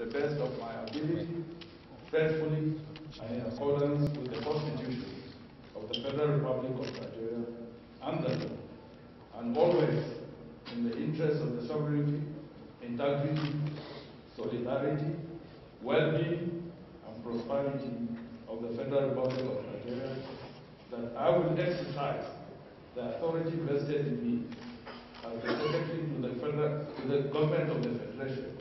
the best of my ability, faithfully, and in accordance with the Constitution of the Federal Republic of Nigeria and the law, and always in the interest of the sovereignty, integrity, solidarity, well-being, and prosperity of the Federal Republic of Nigeria, that I will exercise the authority vested in me as the Secretary to the Government of the Federation,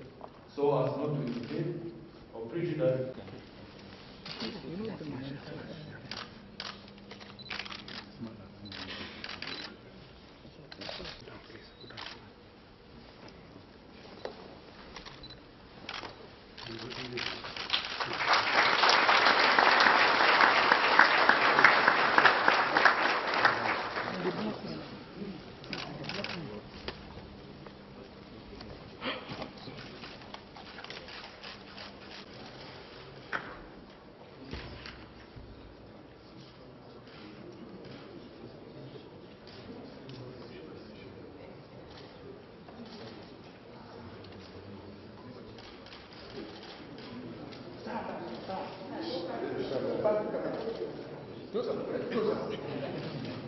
so as not to impede or prejudice. Close up.